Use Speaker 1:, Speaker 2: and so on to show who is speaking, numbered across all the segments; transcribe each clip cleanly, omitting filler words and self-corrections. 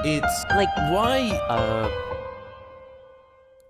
Speaker 1: It's like, why,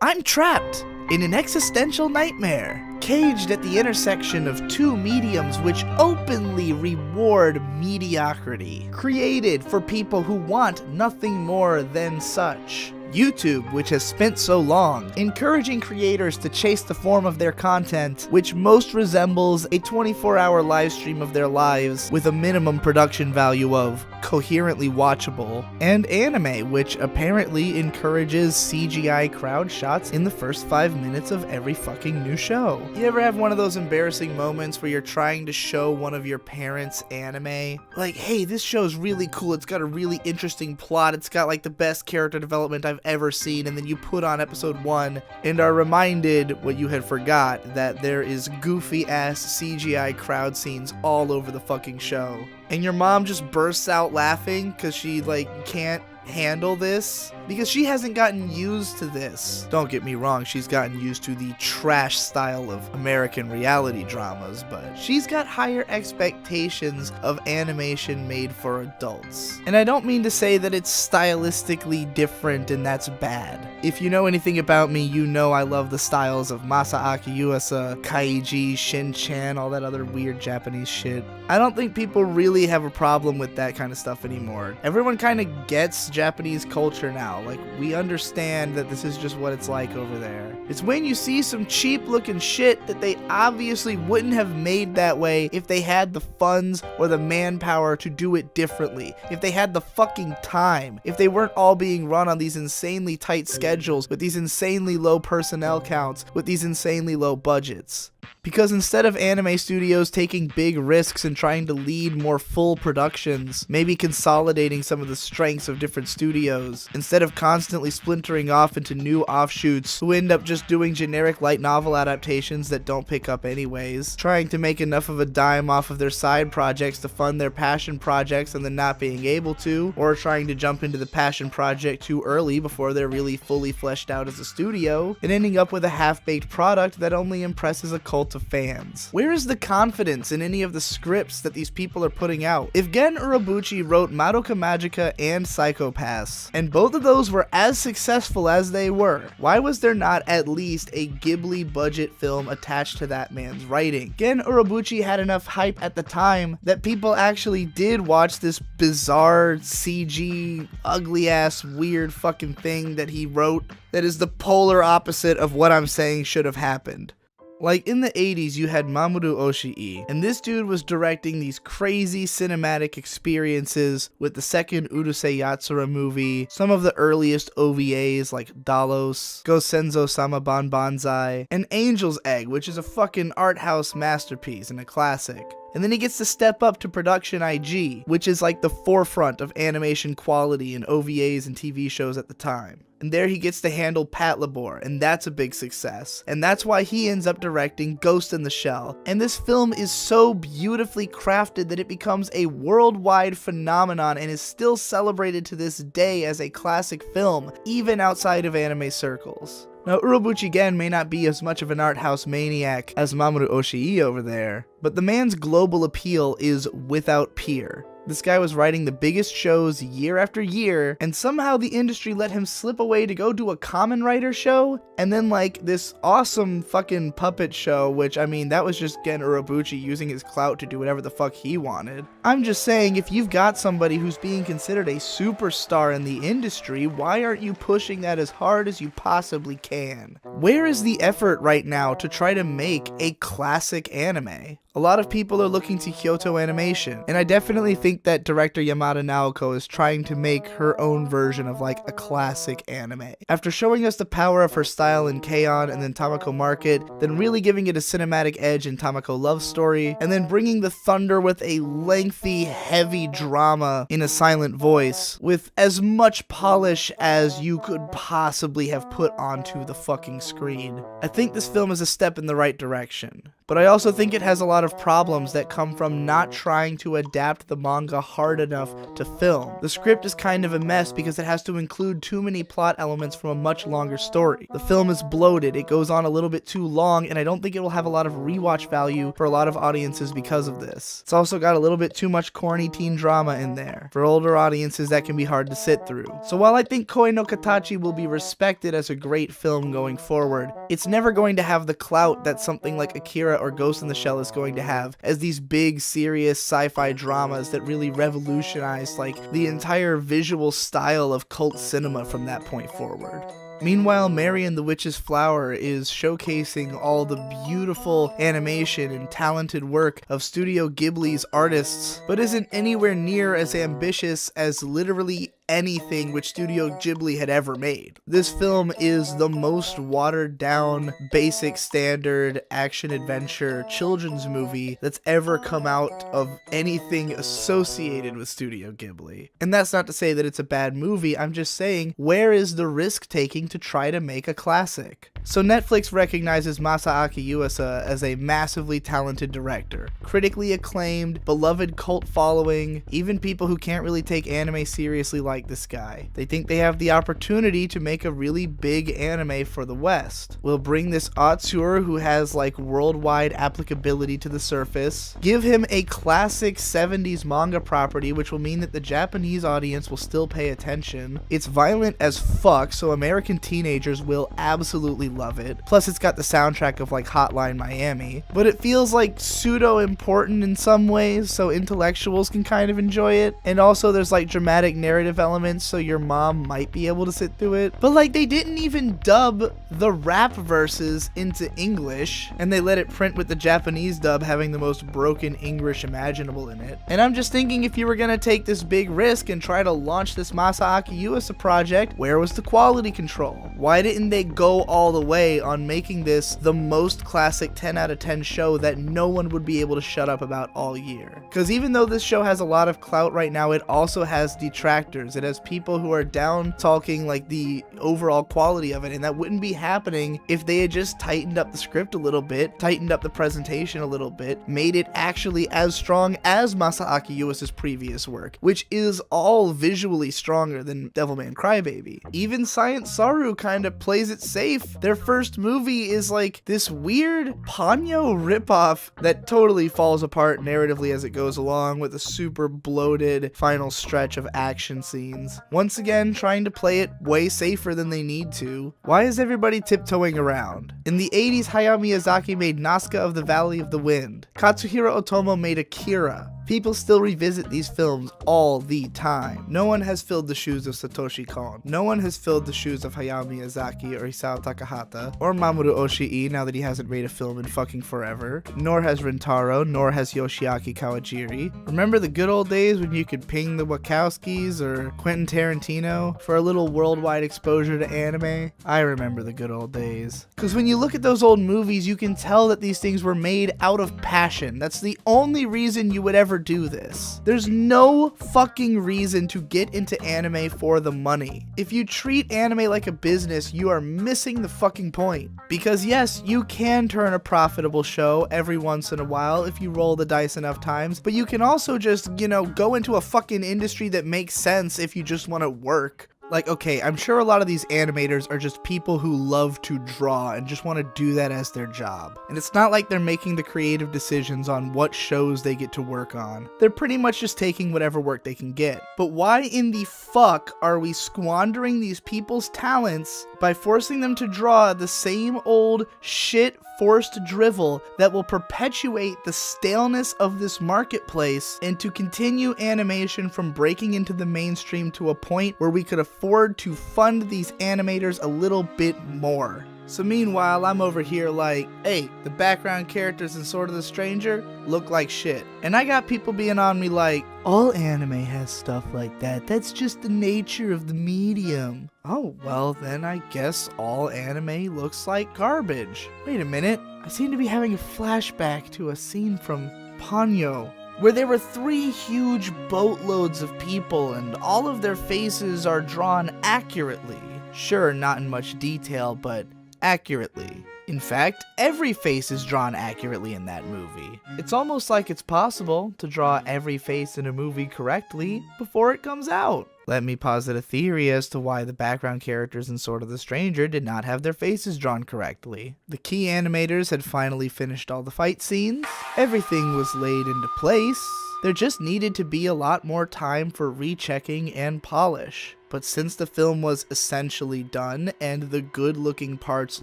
Speaker 2: I'm trapped in an existential nightmare, caged at the intersection of two mediums which openly reward mediocrity, created for people who want nothing more than such. YouTube, which has spent so long encouraging creators to chase the form of their content, which most resembles a 24-hour live stream of their lives with a minimum production value of coherently watchable, and anime, which apparently encourages CGI crowd shots in the first 5 minutes of every fucking new show. You ever have one of those embarrassing moments where you're trying to show one of your parents anime? Like, hey, this show's really cool, it's got a really interesting plot, it's got like the best character development I've ever seen, and then you put on episode 1 and are reminded what you had forgot, that there is goofy ass CGI crowd scenes all over the fucking show. And your mom just bursts out laughing because she like can't handle this because she hasn't gotten used to this. Don't get me wrong, she's gotten used to the trash style of American reality dramas, but she's got higher expectations of animation made for adults. And I don't mean to say that it's stylistically different and that's bad. If you know anything about me, you know I love the styles of Masaaki Yuasa, Kaiji, Shin-chan, all that other weird Japanese shit. I don't think people really have a problem with that kind of stuff anymore. Everyone kind of gets Japanese culture now. Like, we understand that this is just what it's like over there. It's when you see some cheap looking shit that they obviously wouldn't have made that way if they had the funds or the manpower to do it differently, if they had the fucking time, if they weren't all being run on these insanely tight schedules with these insanely low personnel counts, with these insanely low budgets. Because instead of anime studios taking big risks and trying to lead more full productions, maybe consolidating some of the strengths of different studios, instead of constantly splintering off into new offshoots who end up just doing generic light novel adaptations that don't pick up anyways, trying to make enough of a dime off of their side projects to fund their passion projects and then not being able to, or trying to jump into the passion project too early before they're really fully fleshed out as a studio, and ending up with a half-baked product that only impresses a cult of fans. Where is the confidence in any of the scripts that these people are putting out? If Gen Urobuchi wrote Madoka Magica and Psycho-Pass, and both of those were as successful as they were, why was there not at least a Ghibli budget film attached to that man's writing? Gen Urobuchi had enough hype at the time that people actually did watch this bizarre CG, ugly ass, weird fucking thing that he wrote that is the polar opposite of what I'm saying should have happened. Like, in the 80s, you had Mamoru Oshii, and this dude was directing these crazy cinematic experiences with the second Urusei Yatsura movie, some of the earliest OVAs like Dalos, Go Senzo Sama Banzai, and Angel's Egg, which is a fucking art house masterpiece and a classic. And then he gets to step up to Production IG, which is like the forefront of animation quality in OVAs and TV shows at the time. And there he gets to handle Patlabor, and that's a big success. And that's why he ends up directing Ghost in the Shell. And this film is so beautifully crafted that it becomes a worldwide phenomenon and is still celebrated to this day as a classic film, even outside of anime circles. Now, Urobuchi Gen may not be as much of an art house maniac as Mamoru Oshii over there, but the man's global appeal is without peer. This guy was writing the biggest shows year after year, and somehow the industry let him slip away to go do a Kamen Rider show, and then like this awesome fucking puppet show, which I mean, that was just Gen Urobuchi using his clout to do whatever the fuck he wanted. I'm just saying, if you've got somebody who's being considered a superstar in the industry, why aren't you pushing that as hard as you possibly can? Where is the effort right now to try to make a classic anime? A lot of people are looking to Kyoto Animation, and I definitely think that director Yamada Naoko is trying to make her own version of like a classic anime. After showing us the power of her style in K-On! And then Tamako Market, then really giving it a cinematic edge in Tamako Love Story, and then bringing the thunder with a lengthy, heavy drama in a silent voice, with as much polish as you could possibly have put onto the fucking screen. I think this film is a step in the right direction. but I also think it has a lot of problems that come from not trying to adapt the manga hard enough to film. The script is kind of a mess because it has to include too many plot elements from a much longer story. The film is bloated, it goes on a little bit too long, and I don't think it will have a lot of rewatch value for a lot of audiences because of this. It's also got a little bit too much corny teen drama in there. For older audiences, that can be hard to sit through. So while I think Koi no Katachi will be respected as a great film going forward, it's never going to have the clout that something like Akira or Ghost in the Shell is going to have as these big, serious sci-fi dramas that really revolutionized like the entire visual style of cult cinema from that point forward. Meanwhile, Mary and the Witch's Flower is showcasing all the beautiful animation and talented work of Studio Ghibli's artists, but isn't anywhere near as ambitious as literally anything which Studio Ghibli had ever made. This film is the most watered down, basic standard action-adventure children's movie that's ever come out of anything associated with Studio Ghibli. And that's not to say that it's a bad movie, I'm just saying, where is the risk-taking to try to make a classic? So Netflix recognizes Masaaki Yuasa as a massively talented director. Critically acclaimed, beloved cult following, even people who can't really take anime seriously like this guy. They think they have the opportunity to make a really big anime for the West. We'll bring this auteur who has like worldwide applicability to the surface, give him a classic 70s manga property which will mean that the Japanese audience will still pay attention. It's violent as fuck, so American teenagers will absolutely love it. Plus it's got the soundtrack of like Hotline Miami, but it feels like pseudo important in some ways, so intellectuals can kind of enjoy it. And also there's like dramatic narrative elements, so your mom might be able to sit through it. But like they didn't even dub the rap verses into English, and they let it print with the Japanese dub having the most broken English imaginable in it. And I'm just thinking, if you were gonna take this big risk and try to launch this Masaaki Yuasa project, where was the quality control? Why didn't they go all the way on making this the most classic 10 out of 10 show that no one would be able to shut up about all year? Because even though this show has a lot of clout right now, it also has detractors. It has people who are down talking like the overall quality of it, and that wouldn't be happening if they had just tightened up the script a little bit, tightened up the presentation a little bit, made it actually as strong as Masaaki Yuasa's previous work, which is all visually stronger than Devilman Crybaby. Even Science Saru kind of plays it safe. Their first movie is like this weird Ponyo ripoff that totally falls apart narratively as it goes along, with a super bloated final stretch of action scenes. Once again, trying to play it way safer than they need to. Why is everybody tiptoeing around? In the 80s, Hayao Miyazaki made Nazca of the Valley of the Wind. Katsuhiro Otomo made Akira. People still revisit these films all the time. No one has filled the shoes of Satoshi Kon. No one has filled the shoes of Hayao Miyazaki or Isao Takahata or Mamoru Oshii now that he hasn't made a film in fucking forever. Nor has Rintaro, nor has Yoshiaki Kawajiri. Remember the good old days when you could ping the Wachowskis or Quentin Tarantino for a little worldwide exposure to anime? I remember the good old days. Because when you look at those old movies, you can tell that these things were made out of passion. That's the only reason you would ever do this. There's no fucking reason to get into anime for the money. If you treat anime like a business, you are missing the fucking point. Because yes, you can turn a profitable show every once in a while if you roll the dice enough times, but you can also just, go into a fucking industry that makes sense if you just want to work. Like, okay, I'm sure a lot of these animators are just people who love to draw and just want to do that as their job. And it's not like they're making the creative decisions on what shows they get to work on. They're pretty much just taking whatever work they can get. But why in the fuck are we squandering these people's talents by forcing them to draw the same old shit forced drivel that will perpetuate the staleness of this marketplace and to continue animation from breaking into the mainstream to a point where we could afford to fund these animators a little bit more? So meanwhile, I'm over here like, hey, the background characters in Sword of the Stranger look like shit. And I got people being on me like, all anime has stuff like that. That's just the nature of the medium. Oh, well then I guess all anime looks like garbage. Wait a minute, I seem to be having a flashback to a scene from Ponyo, where there were 3 huge boatloads of people and all of their faces are drawn accurately. Sure, not in much detail, but accurately. In fact, every face is drawn accurately in that movie. It's almost like it's possible to draw every face in a movie correctly before it comes out. Let me posit a theory as to why the background characters in Sword of the Stranger did not have their faces drawn correctly. The key animators had finally finished all the fight scenes, everything was laid into place, there just needed to be a lot more time for rechecking and polish. But since the film was essentially done and the good looking parts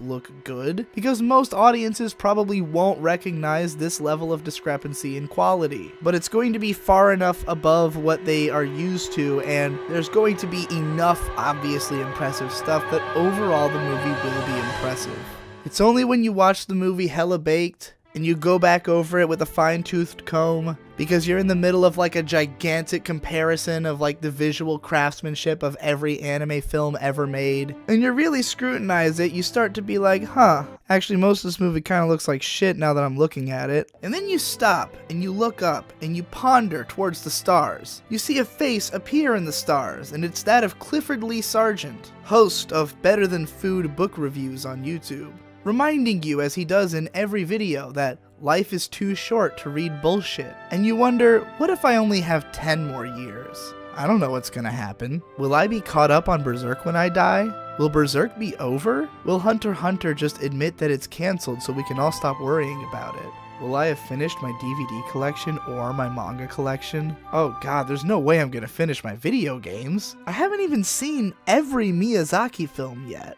Speaker 2: look good, because most audiences probably won't recognize this level of discrepancy in quality, but it's going to be far enough above what they are used to, and there's going to be enough obviously impressive stuff that overall the movie will be impressive. It's only when you watch the movie hella baked and you go back over it with a fine-toothed comb, because you're in the middle of like a gigantic comparison of like the visual craftsmanship of every anime film ever made, and you really scrutinize it, you start to be like, huh, actually most of this movie kind of looks like shit now that I'm looking at it. And then you stop, and you look up, and you ponder towards the stars. You see a face appear in the stars, and it's that of Clifford Lee Sargent, host of Better Than Food book reviews on YouTube, reminding you, as he does in every video, that life is too short to read bullshit. And you wonder, what if I only have 10 more years? I don't know what's gonna happen. Will I be caught up on Berserk when I die? Will Berserk be over? Will Hunter x Hunter just admit that it's cancelled so we can all stop worrying about it? Will I have finished my DVD collection or my manga collection? Oh god, there's no way I'm gonna finish my video games. I haven't even seen every Miyazaki film yet.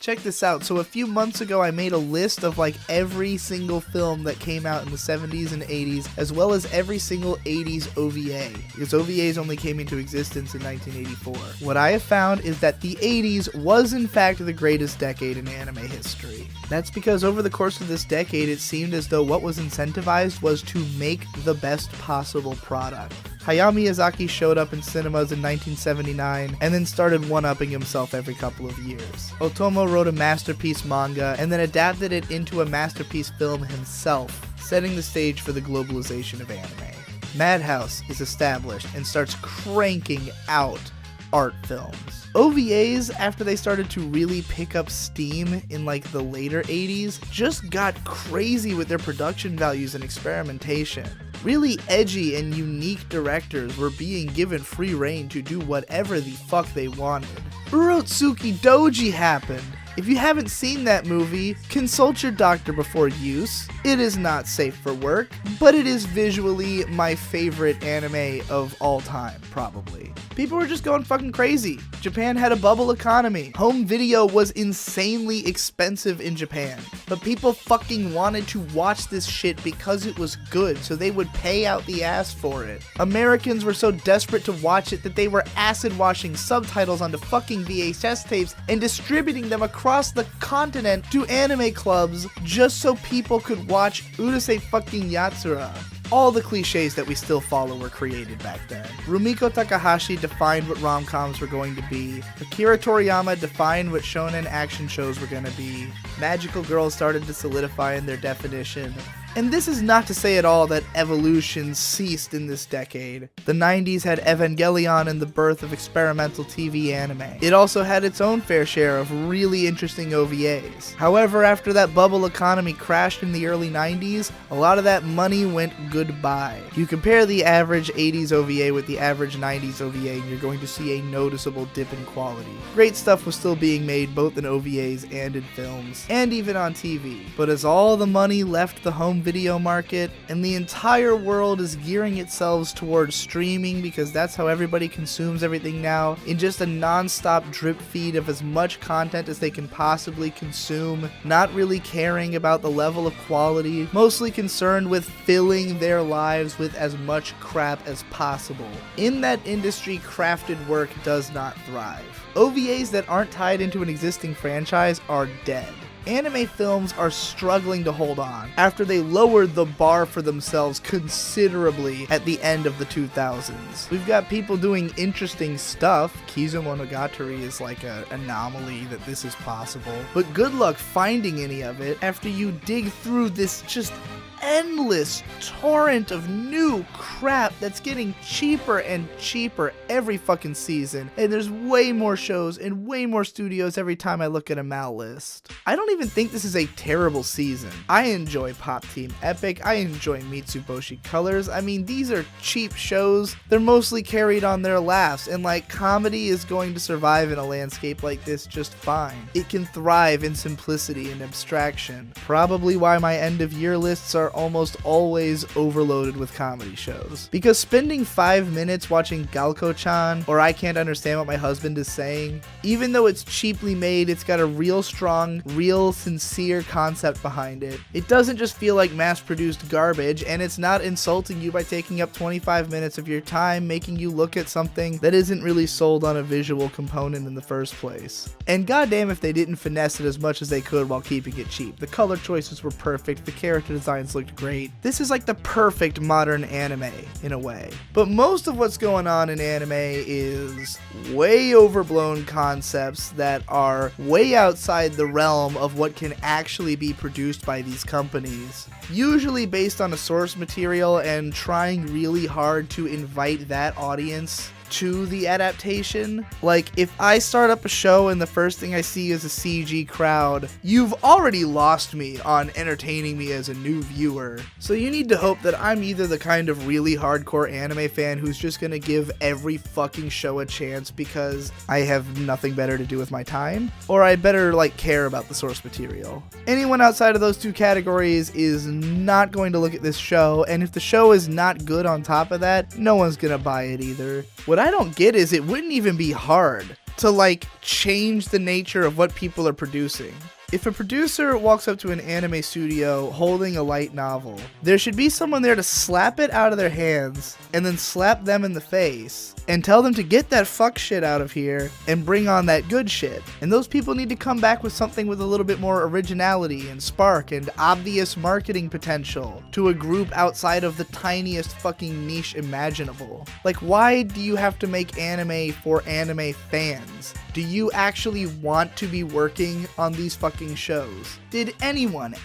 Speaker 2: Check this out. So a few months ago I made a list of like every single film that came out in the 70s and 80s, as well as every single 80s OVA, because OVAs only came into existence in 1984. What I have found is that the 80s was in fact the greatest decade in anime history. That's because over the course of this decade it seemed as though what was incentivized was to make the best possible product. Hayao Miyazaki showed up in cinemas in 1979 and then started one-upping himself every couple of years. Otomo wrote a masterpiece manga and then adapted it into a masterpiece film himself, setting the stage for the globalization of anime. Madhouse is established and starts cranking out art films. OVAs, after they started to really pick up steam in like the later 80s, just got crazy with their production values and experimentation. Really edgy and unique directors were being given free rein to do whatever the fuck they wanted. Urotsuki Doji happened. If you haven't seen that movie, consult your doctor before use. It is not safe for work, but it is visually my favorite anime of all time, probably. People were just going fucking crazy. Japan had a bubble economy. Home video was insanely expensive in Japan, but people fucking wanted to watch this shit because it was good, so they would pay out the ass for it. Americans were so desperate to watch it that they were acid washing subtitles onto fucking VHS tapes and distributing them across the continent to anime clubs just so people could watch Urusei fucking Yatsura. All the cliches that we still follow were created back then. Rumiko Takahashi defined what rom-coms were going to be. Akira Toriyama defined what shonen action shows were going to be. Magical girls started to solidify in their definition. And this is not to say at all that evolution ceased in this decade. The 90s had Evangelion and the birth of experimental TV anime. It also had its own fair share of really interesting OVAs. However, after that bubble economy crashed in the early 90s, a lot of that money went goodbye. You compare the average 80s OVA with the average 90s OVA and you're going to see a noticeable dip in quality. Great stuff was still being made both in OVAs and in films, and even on TV. But as all the money left the home video market, and the entire world is gearing itself towards streaming because that's how everybody consumes everything now, in just a non-stop drip feed of as much content as they can possibly consume, not really caring about the level of quality, mostly concerned with filling their lives with as much crap as possible. In that industry, crafted work does not thrive. OVAs that aren't tied into an existing franchise are dead. Anime films are struggling to hold on after they lowered the bar for themselves considerably at the end of the 2000s. We've got people doing interesting stuff. Kizumonogatari is like an anomaly that this is possible, but good luck finding any of it after you dig through this just endless torrent of new crap that's getting cheaper and cheaper every fucking season, and there's way more shows and way more studios every time I look at a mal list. I don't even think this is a terrible season. I enjoy Pop Team Epic, I enjoy Mitsubishi Colors. I mean, these are cheap shows. They're mostly carried on their laughs, and like, comedy is going to survive in a landscape like this just fine. It can thrive in simplicity and abstraction. Probably why my end of year lists are almost always overloaded with comedy shows. Because spending 5 minutes watching Galko-chan or I Can't Understand What My Husband Is Saying, even though it's cheaply made, it's got a real strong, real sincere concept behind it. It doesn't just feel like mass-produced garbage, and it's not insulting you by taking up 25 minutes of your time making you look at something that isn't really sold on a visual component in the first place. And goddamn if they didn't finesse it as much as they could while keeping it cheap. The color choices were perfect, the character designs looked great. This is like the perfect modern anime in a way. But most of what's going on in anime is way overblown concepts that are way outside the realm of what can actually be produced by these companies. Usually based on a source material and trying really hard to invite that audience to the adaptation. Like, if I start up a show and the first thing I see is a CG crowd, you've already lost me on entertaining me as a new viewer. So you need to hope that I'm either the kind of really hardcore anime fan who's just gonna give every fucking show a chance because I have nothing better to do with my time, or I better like care about the source material. Anyone outside of those two categories is not going to look at this show, and if the show is not good on top of that, no one's gonna buy it either. What I don't get is it wouldn't even be hard to like change the nature of what people are producing. If a producer walks up to an anime studio holding a light novel, there should be someone there to slap it out of their hands and then slap them in the face and tell them to get that fuck shit out of here and bring on that good shit. And those people need to come back with something with a little bit more originality and spark and obvious marketing potential to a group outside of the tiniest fucking niche imaginable. Like, why do you have to make anime for anime fans? Do you actually want to be working on these fucking shows? Did anyone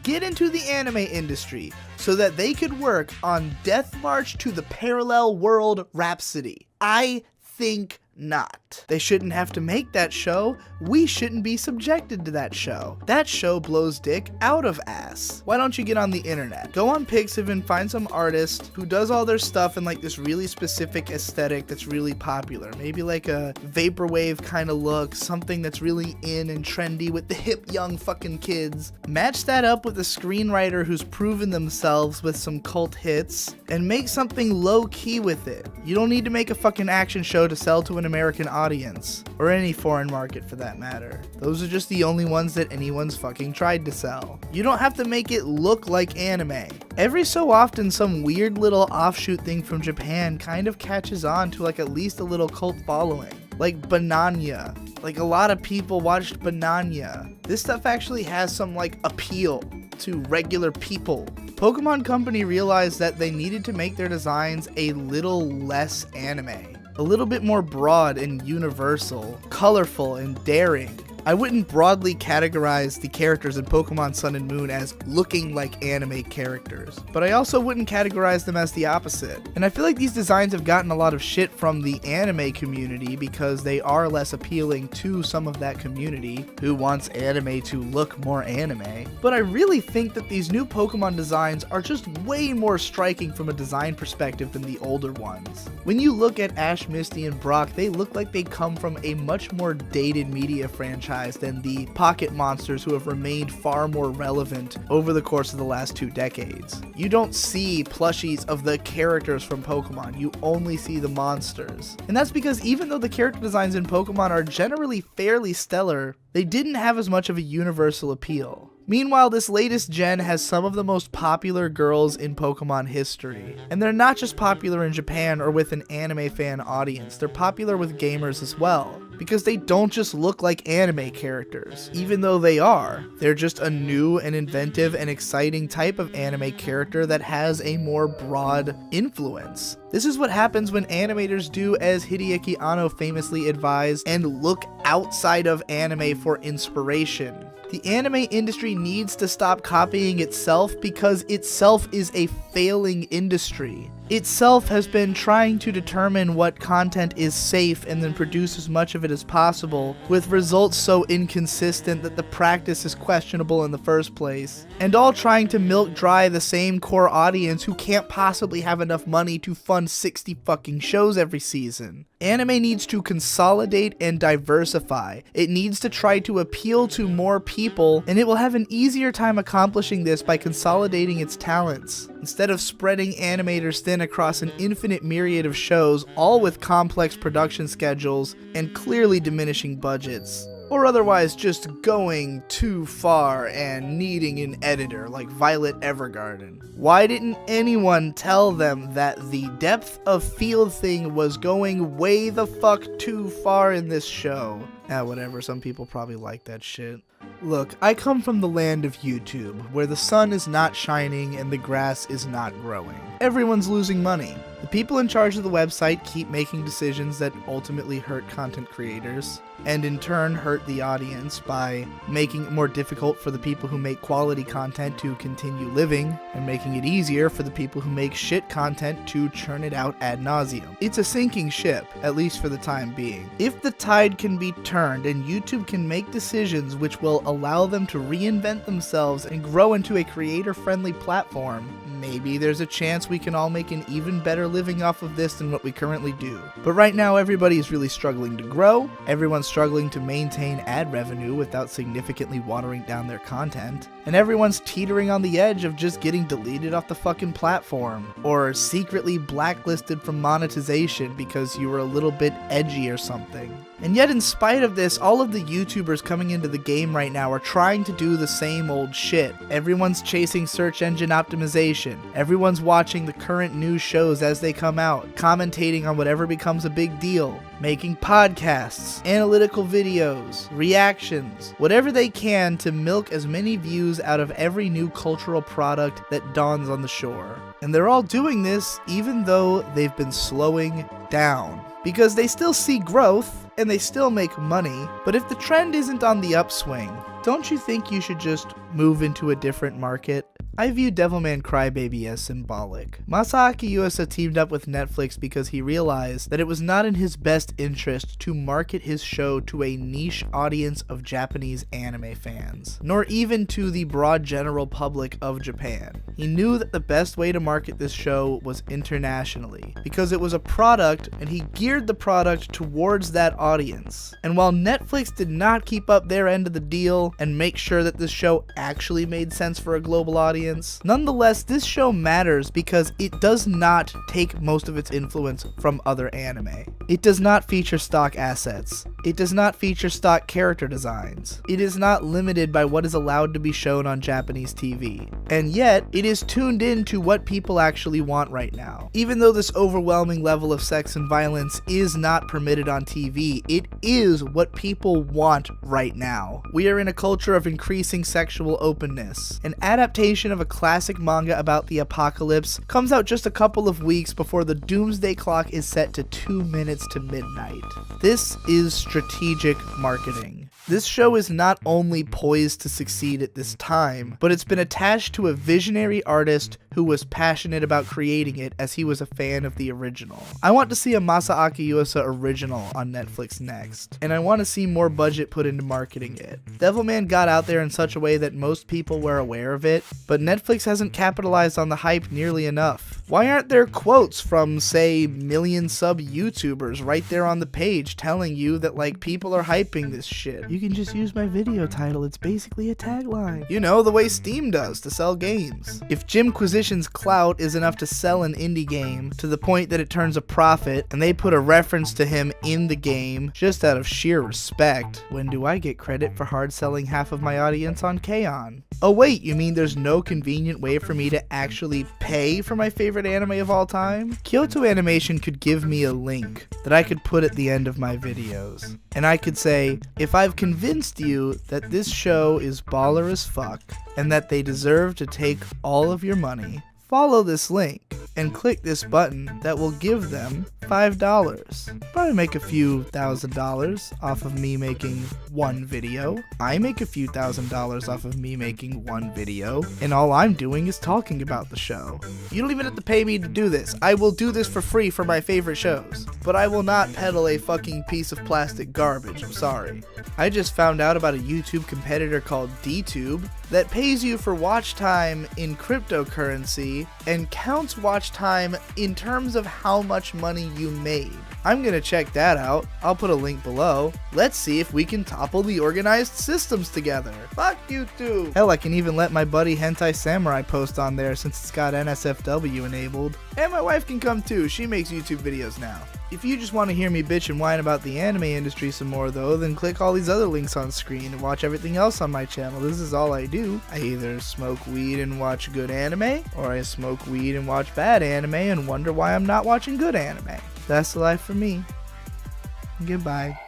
Speaker 2: get into the anime industry so that they could work on Death March to the Parallel World Rhapsody? I think not. They shouldn't have to make that show. We shouldn't be subjected to that show. That show blows dick out of ass. Why don't you get on the internet? Go on Pixiv and find some artist who does all their stuff in like this really specific aesthetic that's really popular. Maybe like a vaporwave kind of look, something that's really in and trendy with the hip young fucking kids. Match that up with a screenwriter who's proven themselves with some cult hits and make something low key with it. You don't need to make a fucking action show to sell to an American audience, or any foreign market for that matter. Those are just the only ones that anyone's fucking tried to sell. You don't have to make it look like anime. Every so often some weird little offshoot thing from Japan kind of catches on to like at least a little cult following. Like Bananya. Like a lot of people watched Bananya. This stuff actually has some like appeal to regular people. Pokemon Company realized that they needed to make their designs a little less anime. A little bit more broad and universal, colorful and daring. I wouldn't broadly categorize the characters in Pokemon Sun and Moon as looking like anime characters, but I also wouldn't categorize them as the opposite. And I feel like these designs have gotten a lot of shit from the anime community because they are less appealing to some of that community who wants anime to look more anime. But I really think that these new Pokemon designs are just way more striking from a design perspective than the older ones. When you look at Ash, Misty, and Brock, they look like they come from a much more dated media franchise than the pocket monsters who have remained far more relevant over the course of the last 2 decades. You don't see plushies of the characters from Pokemon, you only see the monsters. And that's because even though the character designs in Pokemon are generally fairly stellar, they didn't have as much of a universal appeal. Meanwhile, this latest gen has some of the most popular girls in Pokemon history. And they're not just popular in Japan or with an anime fan audience, they're popular with gamers as well. because they don't just look like anime characters, even though they are. They're just a new and inventive and exciting type of anime character that has a more broad influence. This is what happens when animators do as Hideaki Anno famously advised and look outside of anime for inspiration. The anime industry needs to stop copying itself because itself is a failing industry. Itself has been trying to determine what content is safe and then produce as much of it as possible, with results so inconsistent that the practice is questionable in the first place, and all trying to milk dry the same core audience who can't possibly have enough money to fund 60 fucking shows every season. Anime needs to consolidate and diversify. It needs to try to appeal to more people, and it will have an easier time accomplishing this by consolidating its talents, instead of spreading animators thin across an infinite myriad of shows, all with complex production schedules and clearly diminishing budgets. Or otherwise just going too far and needing an editor like Violet Evergarden. Why didn't anyone tell them that the depth of field thing was going way the fuck too far in this show? Whatever, some people probably like that shit. Look, I come from the land of YouTube, where the sun is not shining and the grass is not growing. Everyone's losing money. The people in charge of the website keep making decisions that ultimately hurt content creators, and in turn hurt the audience by making it more difficult for the people who make quality content to continue living, and making it easier for the people who make shit content to churn it out ad nauseum. It's a sinking ship, at least for the time being. If the tide can be turned and YouTube can make decisions which will allow them to reinvent themselves and grow into a creator-friendly platform, maybe there's a chance we can all make an even better living off of this than what we currently do. But right now everybody is really struggling to grow, everyone's struggling to maintain ad revenue without significantly watering down their content, and everyone's teetering on the edge of just getting deleted off the fucking platform, or secretly blacklisted from monetization because you were a little bit edgy or something. And yet in spite of this, all of the YouTubers coming into the game right now are trying to do the same old shit. Everyone's chasing search engine optimization. Everyone's watching the current news shows as they come out, commentating on whatever becomes a big deal, making podcasts, analytical videos, reactions, whatever they can to milk as many views out of every new cultural product that dawns on the shore. And they're all doing this even though they've been slowing down, because they still see growth and they still make money. But if the trend isn't on the upswing, don't you think you should just move into a different market? I view Devilman Crybaby as symbolic. Masaaki Yuasa teamed up with Netflix because he realized that it was not in his best interest to market his show to a niche audience of Japanese anime fans, nor even to the broad general public of Japan. He knew that the best way to market this show was internationally, because it was a product and he geared the product towards that audience. And while Netflix did not keep up their end of the deal and make sure that this show actually made sense for a global audience, nonetheless, this show matters because it does not take most of its influence from other anime. It does not feature stock assets. It does not feature stock character designs. It is not limited by what is allowed to be shown on Japanese TV. And yet, it is tuned in to what people actually want right now. Even though this overwhelming level of sex and violence is not permitted on TV, it is what people want right now. We are in a culture of increasing sexual openness. An adaptation of a classic manga about the apocalypse comes out just a couple of weeks before the doomsday clock is set to 2 minutes to midnight. This is strategic marketing. This show is not only poised to succeed at this time, but it's been attached to a visionary artist who was passionate about creating it as he was a fan of the original. I want to see a Masaaki Yuasa original on Netflix next, and I want to see more budget put into marketing it. Devilman got out there in such a way that most people were aware of it, but Netflix hasn't capitalized on the hype nearly enough. Why aren't there quotes from, say, million sub YouTubers right there on the page telling you that, like, people are hyping this shit? You can just use my video title, it's basically a tagline. You know, the way Steam does to sell games. If Jimquisition organization's clout is enough to sell an indie game to the point that it turns a profit, and they put a reference to him in the game just out of sheer respect, when do I get credit for hard selling half of my audience on K-On? Oh wait, you mean there's no convenient way for me to actually pay for my favorite anime of all time? Kyoto Animation could give me a link that I could put at the end of my videos. And I could say, if I've convinced you that this show is baller as fuck, and that they deserve to take all of your money, follow this link and click this button that will give them $5. Probably make a few $1,000s off of me making one video. I make a few $1,000s off of me making one video, and all I'm doing is talking about the show. You don't even have to pay me to do this. I will do this for free for my favorite shows, but I will not peddle a fucking piece of plastic garbage. I'm sorry. I just found out about a YouTube competitor called DTube that pays you for watch time in cryptocurrency and counts watch time in terms of how much money you made. I'm gonna check that out. I'll put a link below. Let's see if we can topple the organized systems together. Fuck YouTube! Hell, I can even let my buddy Hentai Samurai post on there since it's got NSFW enabled. And my wife can come too. She makes YouTube videos now. If you just want to hear me bitch and whine about the anime industry some more though, then click all these other links on screen and watch everything else on my channel. This is all I do. I either smoke weed and watch good anime, or I smoke weed and watch bad anime and wonder why I'm not watching good anime. That's the life for me. Goodbye.